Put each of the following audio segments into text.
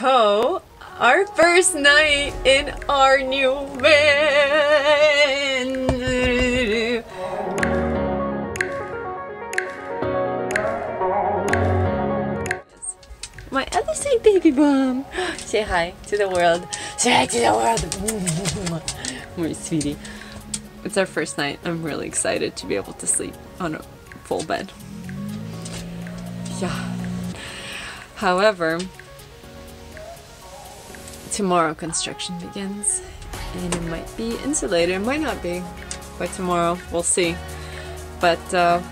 So, our first night in our new van. My other sweet baby bum. Say hi to the world. Say hi to the world. My sweetie. It's our first night. I'm really excited to be able to sleep on a full bed. Yeah. However, tomorrow construction begins, and it might be insulated, it might not be. By tomorrow, we'll see. But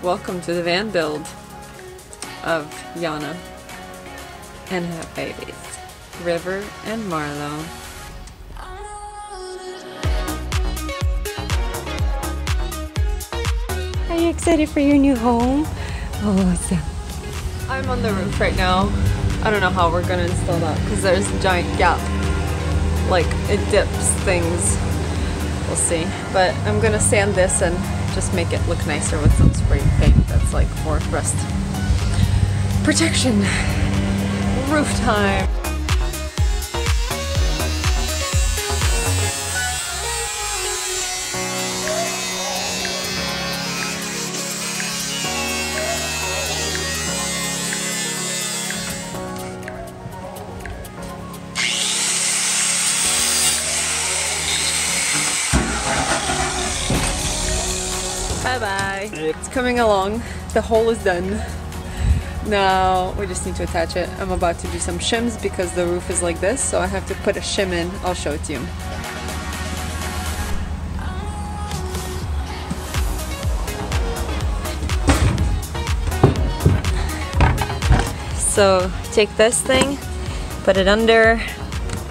welcome to the van build of Yana and her babies, River and Marlo. Are you excited for your new home? Oh, awesome. I'm on the roof right now. I don't know how we're gonna install that because there's a giant gap. Like, it dips things. We'll see. But I'm gonna sand this and just make it look nicer with some spray paint that's like for rust protection. Roof time. Bye-bye. It's coming along. The hole is done. Now we just need to attach it. I'm about to do some shims because the roof is like this, so I have to put a shim in. I'll show it to you. So take this thing, put it under,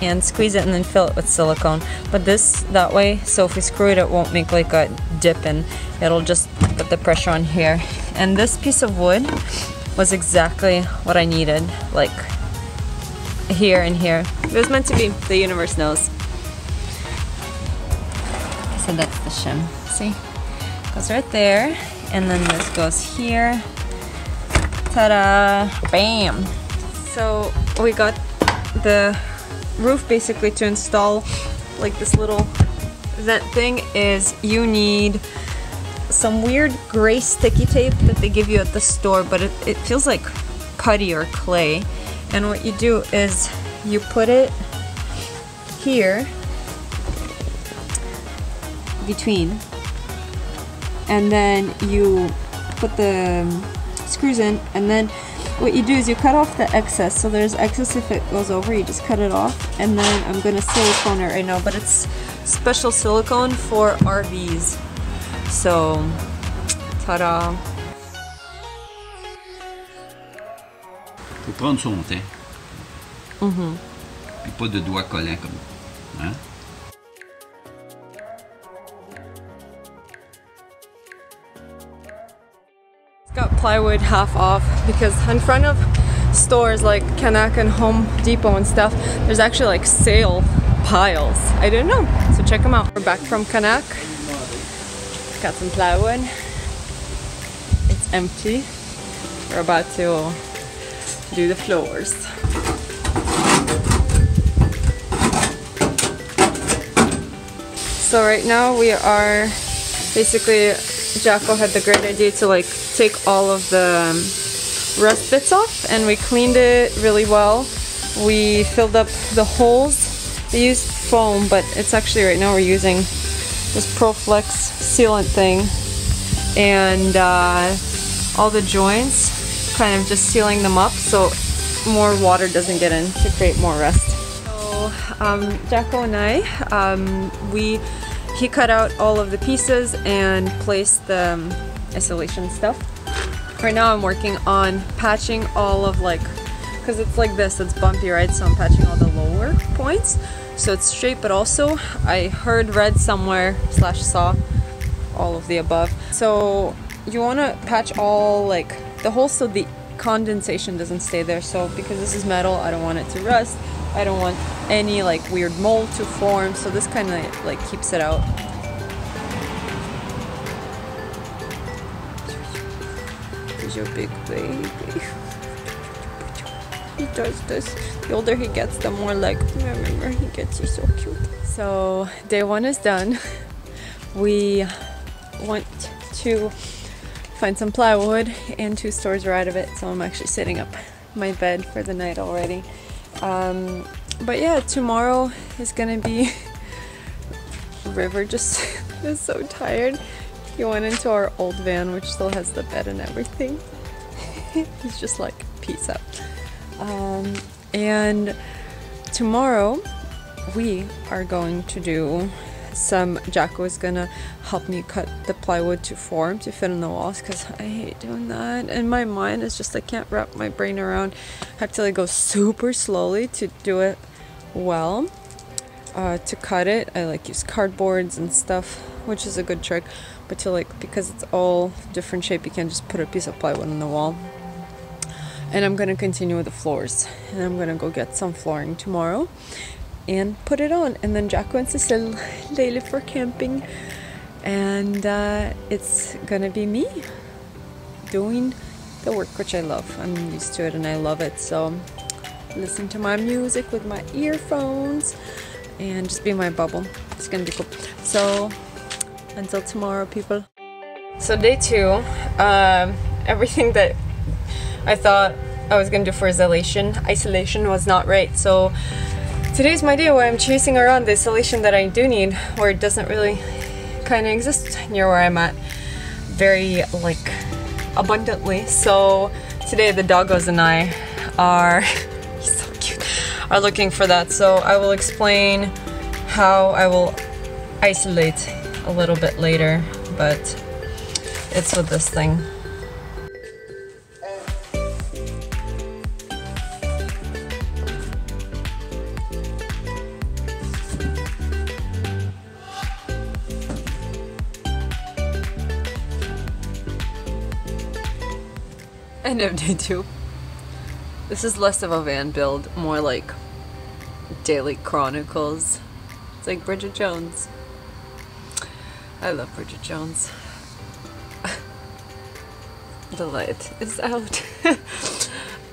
and squeeze it and then fill it with silicone. But this that way, so if we screw it, it won't make like a dip and it'll just put the pressure on here. And this piece of wood was exactly what I needed, like here and here. It was meant to be, the universe knows. So that's the shim, see? Goes right there, and then this goes here. Ta-da! Bam! So we got the roof basically to install like this little vent thing is you need some weird gray sticky tape that they give you at the store, but it feels like putty or clay. And what you do is you put it here between, and then you put the screws in, and then what you do is you cut off the excess. So there's excess if it goes over, you just cut it off. And then I'm gonna silicone it right now, but it's special silicone for RVs. So, ta-da! Faut prendre son temps. Puis pas de doigts collants comme, hein? Got plywood half off because in front of stores like A.K.A and Home Depot and stuff, there's actually like sale piles. I didn't know, so check them out. We're back from A.K.A. Got some plywood. It's empty. We're about to do the floors. So right now we are basically, JACKO had the great idea to like take all of the rust bits off, and we cleaned it really well. We filled up the holes. We used foam, but it's actually right now we're using this ProFlex sealant thing, and all the joints, kind of just sealing them up so more water doesn't get in to create more rust. So JACKO and I, he cut out all of the pieces and placed the isolation stuff. Right now I'm working on patching all of like, because it's like this, it's bumpy, right? So I'm patching all the lower points so it's straight, but also I read somewhere / saw all of the above. So you want to patch all like the holes so the condensation doesn't stay there. So because this is metal, I don't want it to rust. I don't want any like weird mold to form, so this kind of like keeps it out. There's your big baby. He does this. The older he gets, the more like, remember, he gets you so cute. So day one is done. We went to find some plywood and 2 stores are out of it. So I'm actually setting up my bed for the night already. But yeah, tomorrow is gonna be River just is so tired. He went into our old van, which still has the bed and everything. He's just like, peace out. And tomorrow we are going to do some, JACKO is gonna help me cut the plywood to form to fit in the walls because I hate doing that. And my mind is just, I can't wrap my brain around. I have to like go super slowly to do it well. To cut it, I like use cardboards and stuff, which is a good trick. But to like, because it's all different shape, you can't just put a piece of plywood on the wall. And I'm gonna continue with the floors, and I'm gonna go get some flooring tomorrow and put it on. And then JACKO and Cécile, they leave for camping, and it's gonna be me doing the work, which I love. I'm used to it and I love it. So listen to my music with my earphones and just be my bubble. It's gonna be cool. So until tomorrow, people. So day 2, everything that I thought I was gonna do for isolation was not right. So today's my day where I'm chasing around the isolation that I do need, where it doesn't really kind of exist near where I'm at very like abundantly. So today the doggos and I are he's so cute, are looking for that. So I will explain how I will isolate a little bit later, but it's with this thing. End of day 2. This is less of a van build, more like daily chronicles. It's like Bridget Jones. I love Bridget Jones. The light is out.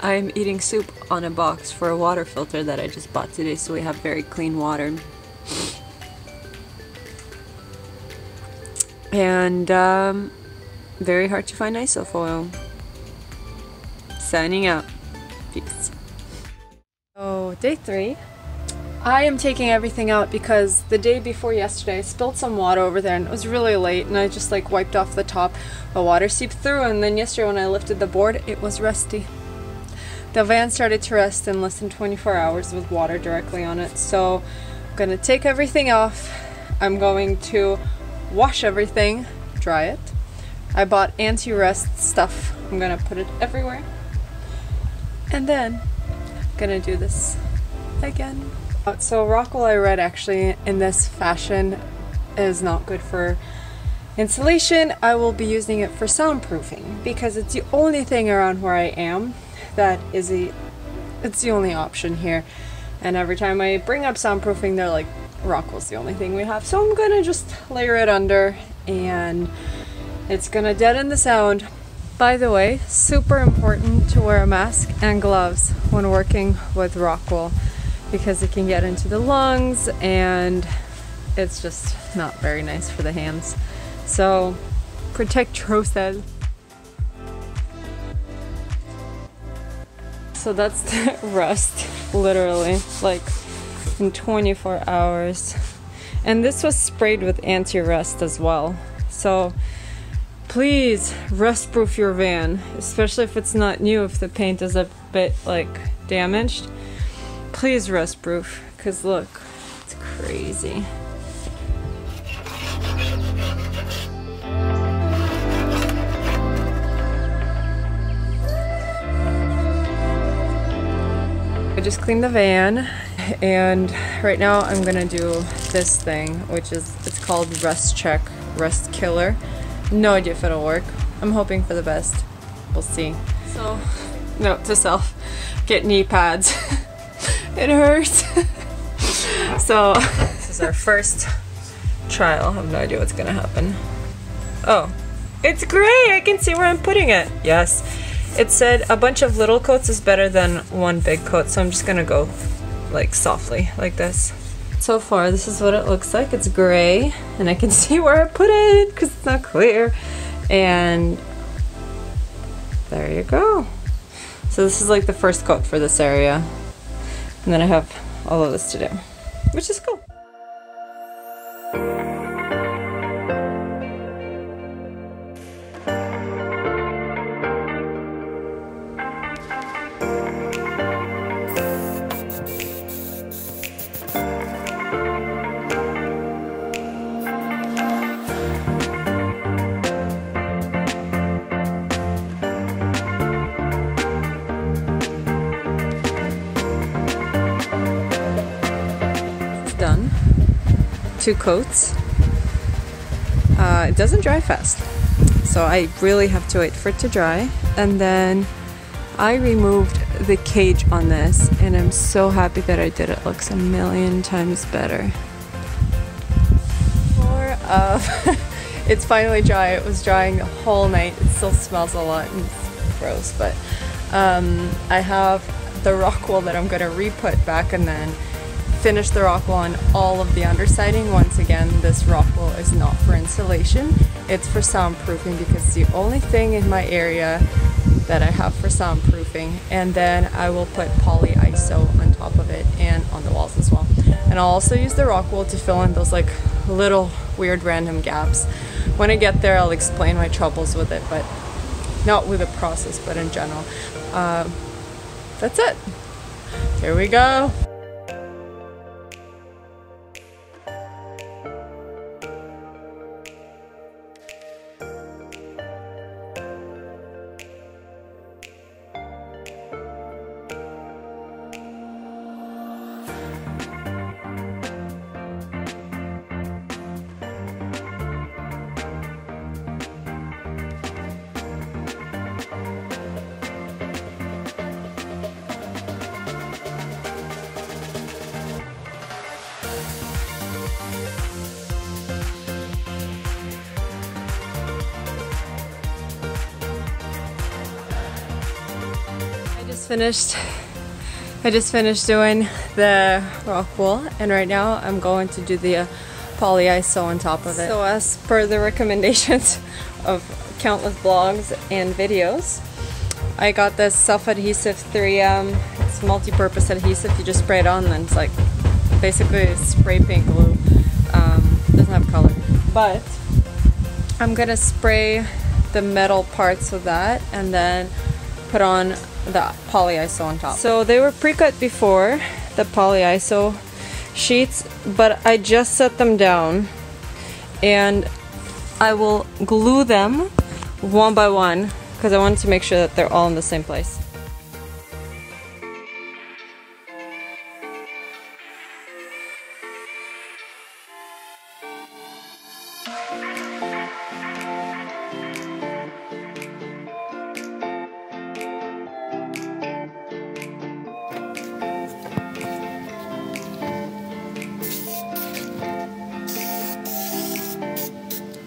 I'm eating soup on a box for a water filter that I just bought today, so we have very clean water. And very hard to find isofoil. Signing out. Peace. So day 3. I am taking everything out because the day before yesterday I spilled some water over there and it was really late and I just like wiped off the top. The water seeped through, and then yesterday when I lifted the board it was rusty. The van started to rust in less than 24 hours with water directly on it. So I'm gonna take everything off. I'm going to wash everything, dry it. I bought anti-rust stuff. I'm gonna put it everywhere. And then I'm gonna do this again. So rock wool, I read actually in this fashion is not good for insulation. I will be using it for soundproofing because it's the only thing around where I am that is it's the only option here. And every time I bring up soundproofing, they're like, rock wool's the only thing we have. So I'm gonna just layer it under and it's gonna deaden the sound. By the way, super important to wear a mask and gloves when working with rock wool because it can get into the lungs and it's just not very nice for the hands. So protect yourself. So that's the rust, literally, like in 24 hours. And this was sprayed with anti-rust as well. So please rust-proof your van, especially if it's not new, if the paint is a bit like damaged. Please rust-proof, because look, it's crazy. I just cleaned the van, and right now I'm gonna do this thing, which is, it's called Rust Check, Rust Killer. No idea if it'll work. I'm hoping for the best. We'll see. So, note to self, get knee pads. It hurts. So, this is our first trial. I have no idea what's gonna happen. Oh, it's gray! I can see where I'm putting it. Yes, It said a bunch of little coats is better than one big coat, so I'm just gonna go like softly like this. So far this is what it looks like. It's gray and I can see where I put it because it's not clear, and there you go. So this is like the first coat for this area, and then I have all of this to do, which is cool. Done. 2 coats. It doesn't dry fast, so I really have to wait for it to dry. And then I removed the cage on this, and I'm so happy that I did. It looks a million times better. It's finally dry. It was drying the whole night. It still smells a lot and it's gross, but I have the rock wool that I'm gonna re-put back, and then finish the rock wool on all of the undersiding. Once again, this rock wool is not for insulation, it's for soundproofing, because it's the only thing in my area that I have for soundproofing. And then I will put POLYISO on top of it and on the walls as well. And I'll also use the rock wool to fill in those like little weird random gaps. When I get there, I'll explain my troubles with it, but not with the process, but in general. That's it. Here we go. I just finished doing the rock wool, and right now I'm going to do the POLYISO on top of it. So as per the recommendations of countless blogs and videos, I got this self-adhesive 3M. It's multi-purpose adhesive. You just spray it on, and then it's like basically spray paint glue. Doesn't have color, but I'm gonna spray the metal parts of that and then put on the POLYISO on top. So they were pre-cut before, the POLYISO sheets, but I just set them down and I will glue them one by one because I wanted to make sure that they're all in the same place.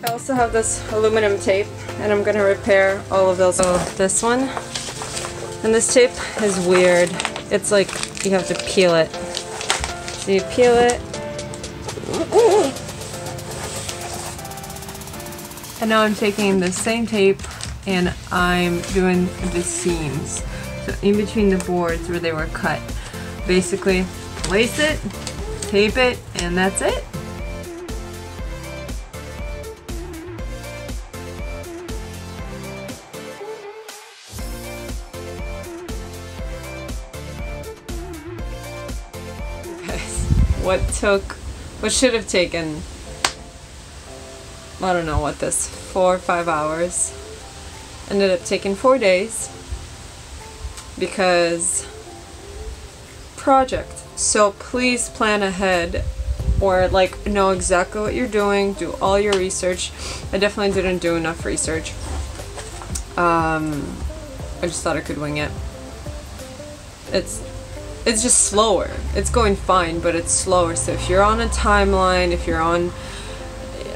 I also have this aluminum tape, and I'm gonna repair all of those. So this one, and this tape is weird. It's like you have to peel it. So you peel it, and now I'm taking the same tape and I'm doing the seams. So in between the boards where they were cut, basically lace it, tape it, and that's it. What should have taken, I don't know what this, 4 or 5 hours, ended up taking 4 days because project. So please plan ahead, or like know exactly what you're doing, do all your research. I definitely didn't do enough research. I just thought I could wing it. It's just slower. It's going fine, but it's slower. So if you're on a timeline, if you're on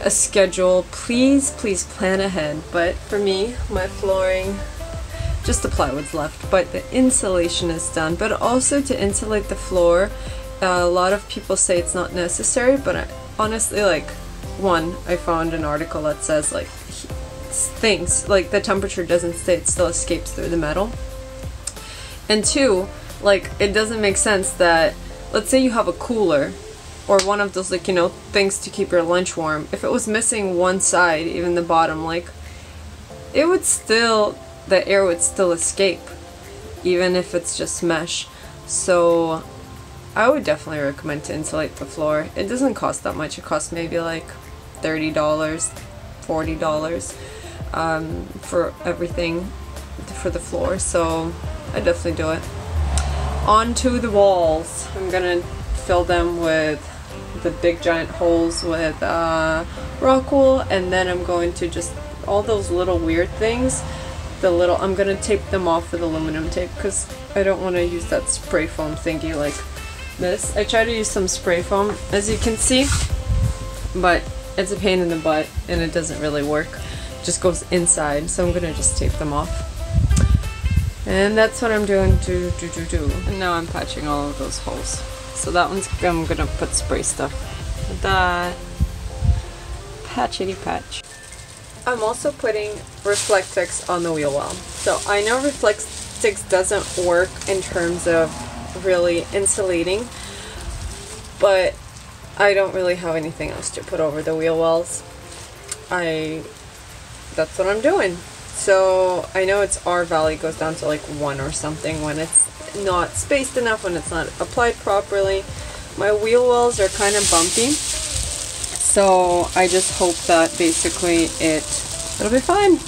a schedule, please plan ahead. But for me, my flooring just the plywood's left, but the insulation is done. But also to insulate the floor, a lot of people say it's not necessary, but honestly, like, one, I found an article that says like things like the temperature doesn't stay, it still escapes through the metal. And two, like, it doesn't make sense that, let's say you have a cooler or one of those, like, you know, things to keep your lunch warm. If it was missing one side, even the bottom, like, it would still, the air would still escape, even if it's just mesh. So I would definitely recommend to insulate the floor. It doesn't cost that much. It costs maybe like $30, $40 for everything for the floor. So I definitely do it. Onto the walls. I'm gonna fill them with the big giant holes with rock wool, and then I'm going to just all those little weird things, I'm gonna tape them off with aluminum tape because I don't want to use that spray foam thingy like this. I try to use some spray foam, as you can see, but it's a pain in the butt and it doesn't really work. It just goes inside, so I'm gonna just tape them off. And that's what I'm doing. And now I'm patching all of those holes. So that one's, I'm gonna put spray stuff with that. Patchity patch. I'm also putting Reflectix on the wheel well. So I know Reflectix doesn't work in terms of really insulating, but I don't really have anything else to put over the wheel wells. That's what I'm doing. So I know its R value goes down to like 1 or something when it's not spaced enough, when it's not applied properly. My wheel wells are kind of bumpy, so I just hope that basically it'll be fine.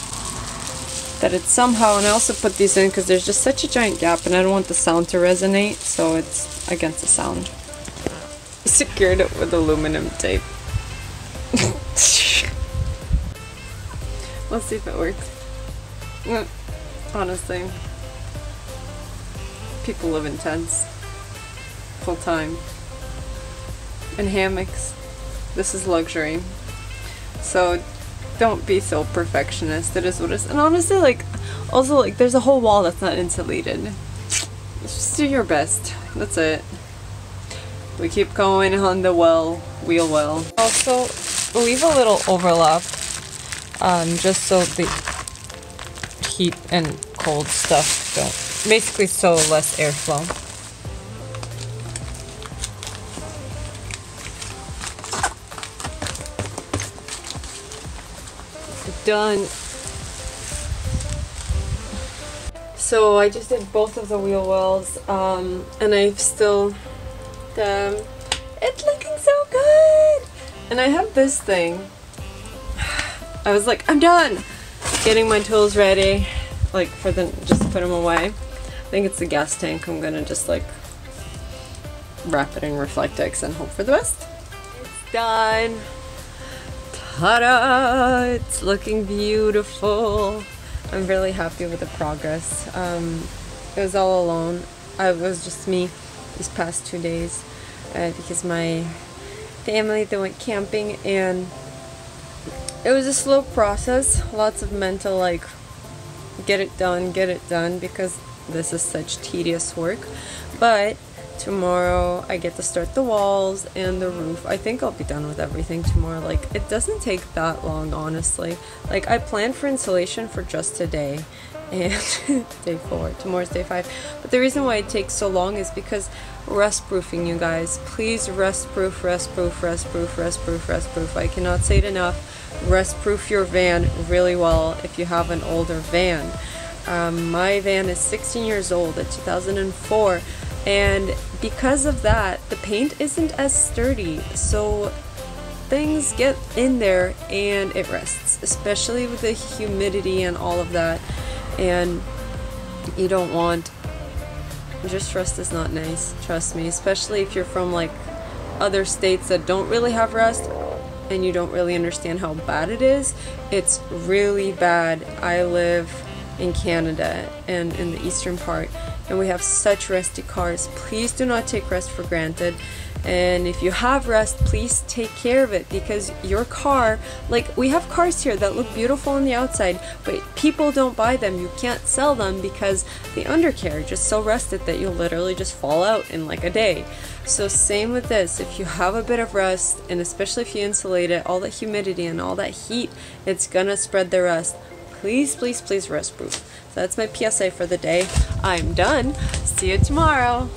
That it's somehow, and I also put these in because there's just such a giant gap and I don't want the sound to resonate, so it's against the sound. I secured it with aluminum tape. Let's see if it works. Honestly, people live in tents full time in hammocks. This is luxury, so don't be so perfectionist. It is what it is. And honestly, like, also, like, there's a whole wall that's not insulated. Just do your best. That's it. We keep going on the wheel well. Also, leave a little overlap, just so the heat and cold stuff don't, basically so less airflow. Done. So I just did both of the wheel wells, and I've still, it's looking so good. And I have this thing. I was like, I'm done getting my tools ready, like for the, just put them away. I think it's the gas tank. I'm gonna just like wrap it in Reflectix and hope for the best. It's done. Ta-da! It's looking beautiful. I'm really happy with the progress. It was all alone. It was just me these past 2 days because my family, they went camping, and it was a slow process. Lots of mental, like, get it done, because this is such tedious work. But tomorrow I get to start the walls and the roof. I think I'll be done with everything tomorrow. Like, it doesn't take that long, honestly. Like, I planned for insulation for just today and day 4. Tomorrow's day 5. But the reason why it takes so long is because rust proofing, you guys. Please rust proof, rust proof, rust proof, rust proof, rust proof. I cannot say it enough. Rust proof your van really well if you have an older van. My van is 16 years old, a 2004. And because of that, the paint isn't as sturdy, so things get in there and it rusts, especially with the humidity and all of that. And you don't want, just rust is not nice, trust me, especially if you're from like other states that don't really have rust and you don't really understand how bad it is. It's really bad. I live in Canada and in the eastern part, and we have such rusty cars. Please do not take rust for granted. And if you have rust, please take care of it, because your car, like we have cars here that look beautiful on the outside, but people don't buy them. You can't sell them because the undercarriage is so rusted that you'll literally just fall out in like a day. So same with this, if you have a bit of rust, and especially if you insulate it, all that humidity and all that heat, it's gonna spread the rust. Please, please, please rust proof. So that's my PSA for the day. I'm done. See you tomorrow.